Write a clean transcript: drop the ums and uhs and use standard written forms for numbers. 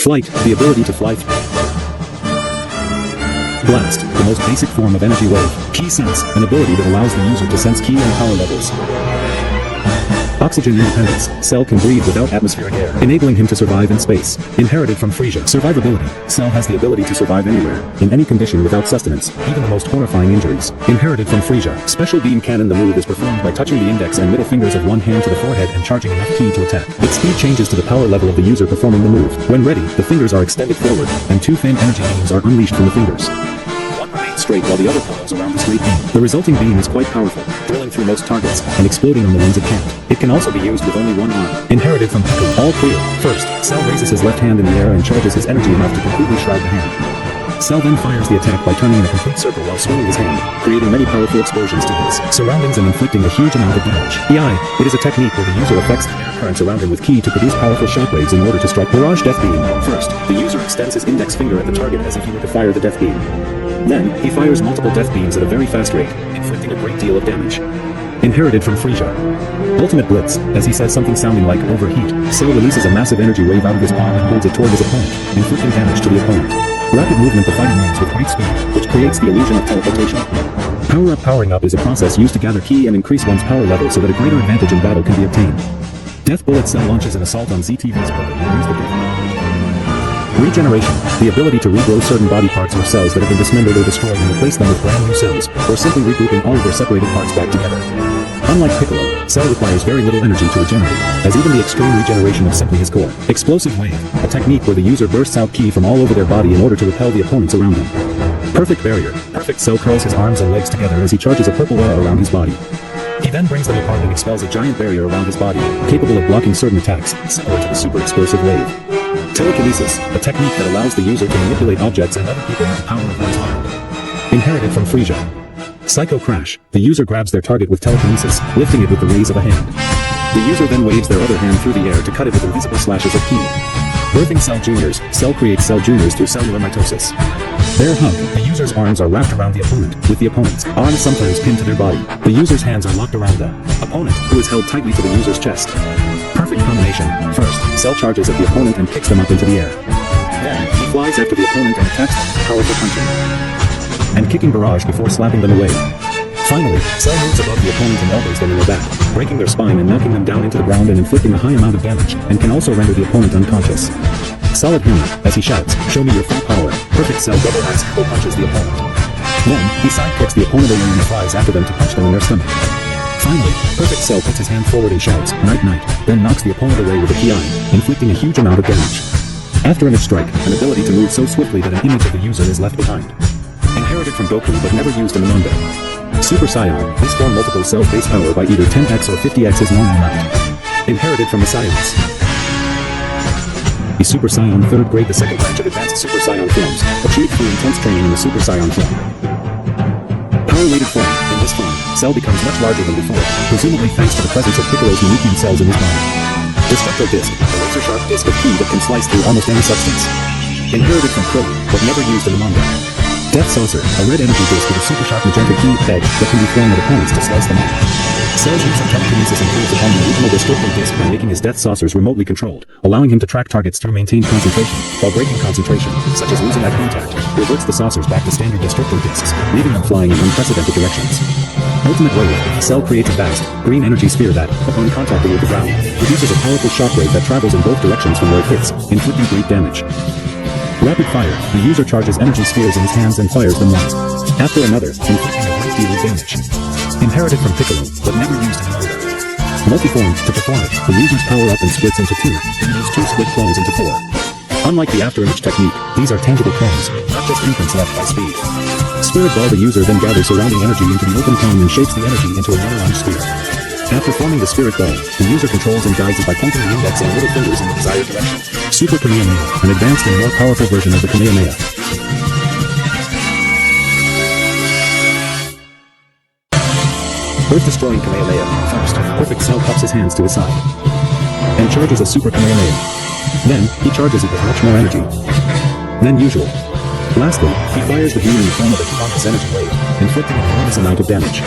Flight, the ability to fly. Blast, the most basic form of energy wave. Ki sense, an ability that allows the user to sense ki and power levels. Oxygen independence, Cell can breathe without atmospheric air, enabling him to survive in space. Inherited from Frisia. Survivability, Cell has the ability to survive anywhere, in any condition without sustenance, even the most horrifying injuries. Inherited from Frisia. Special beam cannon. The move is performed by touching the index and middle fingers of one hand to the forehead and charging enough ki to attack. Its speed changes to the power level of the user performing the move. When ready, the fingers are extended forward, and two fan energy beams are unleashed from the fingers. Straight while the other follows around the straight beam. The resulting beam is quite powerful, drilling through most targets, and exploding on the ones it can't. It can also be used with only one arm. Inherited from Piccolo. All clear. First, Cell raises his left hand in the air and charges his energy enough to completely shroud the hand. Cell then fires the attack by turning in a complete circle while swinging his hand, creating many powerful explosions to his surroundings and inflicting a huge amount of damage. EI, it is a technique where the user affects the air currents around him with ki to produce powerful shockwaves in order to strike Barrage Death Beam. First, the user extends his index finger at the target as if he were to fire the Death Beam. Then, he fires multiple death beams at a very fast rate, inflicting a great deal of damage. Inherited from Frisia. Ultimate Blitz, as he says something sounding like overheat, Cell releases a massive energy wave out of his palm and holds it toward his opponent, inflicting damage to the opponent. Rapid movement. The fighting moves with great speed, which creates the illusion of teleportation. Power Up. Powering up is a process used to gather ki and increase one's power level so that a greater advantage in battle can be obtained. Death Bullet. Cell launches an assault on ZTV's bullet and use the death. Regeneration, the ability to regrow certain body parts or cells that have been dismembered or destroyed and replace them with brand new cells, or simply regrouping all of their separated parts back together. Unlike Piccolo, Cell requires very little energy to regenerate, as even the extreme regeneration of simply his core. Explosive Wave, a technique where the user bursts out ki from all over their body in order to repel the opponents around them. Perfect Barrier, Perfect Cell curls his arms and legs together as he charges a purple aura around his body. He then brings them apart and expels a giant barrier around his body, capable of blocking certain attacks, similar to the Super Explosive Wave. Telekinesis, a technique that allows the user to manipulate objects and other people with the power of one's mind. Inherited from Frisia. Psycho Crash, the user grabs their target with telekinesis, lifting it with the raise of a hand. The user then waves their other hand through the air to cut it with invisible slashes of ki. Birthing Cell Juniors, Cell creates Cell Juniors through cellular mitosis. Bear Hug, the user's arms are wrapped around the opponent, with the opponent's arms sometimes pinned to their body. The user's hands are locked around the opponent, who is held tightly to the user's chest. Perfect Combination. First, Cell charges at the opponent and kicks them up into the air. Then, he flies after the opponent and attacks them with powerful punching and kicking barrage before slapping them away. Finally, Cell moves above the opponent and elbows them in the back, breaking their spine and knocking them down into the ground and inflicting a high amount of damage, and can also render the opponent unconscious. Solid Hammer, as he shouts, "Show me your full power." Perfect Cell double axe kick punches the opponent. Then, he sidekicks the opponent away and flies after them to punch them in their stomach. Finally, Perfect Cell puts his hand forward and shouts, "Night Night," then knocks the opponent away with a ki, inflicting a huge amount of damage. After Image Strike, an ability to move so swiftly that an image of the user is left behind. Inherited from Goku but never used in the manga. Super Saiyan, this form multiple Cell's base power by either 10x or 50x his normal amount. Inherited from the Saiyans. The Super Saiyan 3rd grade, the second branch of advanced Super Saiyan forms, achieved through intense training in the Super Saiyan form. Power-weighted form, in this form, Cell becomes much larger than before, presumably thanks to the presence of Piccolo's unique cells in his body. Destructo Disc, a laser-sharp disc of ki that can slice through almost any substance. Inherited from Krillin, but never used in the manga. Death Saucer, a red energy disc with a super sharp magenta ki edge that can be thrown at opponents to slice them off. Cell's use of telekinesis improves upon the original destructo disc by making his death saucers remotely controlled, allowing him to track targets through maintained concentration, while breaking concentration, such as losing eye contact, reverts the saucers back to standard destructo discs, leaving them flying in unprecedented directions. Ultimate Wave, Cell creates a vast, green energy sphere that, upon contacting with the ground, produces a powerful shockwave that travels in both directions from where it hits, inflicting great damage. Rapid Fire, the user charges energy spheres in his hands and fires them once after another, inflicting a great deal of damage. Inherited from Piccolo, but never used in the manga. Multiform, to perform it, the user's power up and splits into two, and those two split clones into four. Unlike the afterimage technique, these are tangible clones, not just imprints left by speed. Spirit Ball, the user then gathers surrounding energy into the open cone and shapes the energy into a one-armed sphere. After forming the Spirit Ball, the user controls and guides it by pointing the index and middle fingers in the desired direction. Super Kamehameha, an advanced and more powerful version of the Kamehameha. Earth-destroying Kamehameha. First, Perfect Cell cups his hands to his side and charges a Super Kamehameha. Then, he charges it with much more energy than usual. Lastly, he fires the beam in the form of a humongous energy wave, inflicting an enormous amount of damage.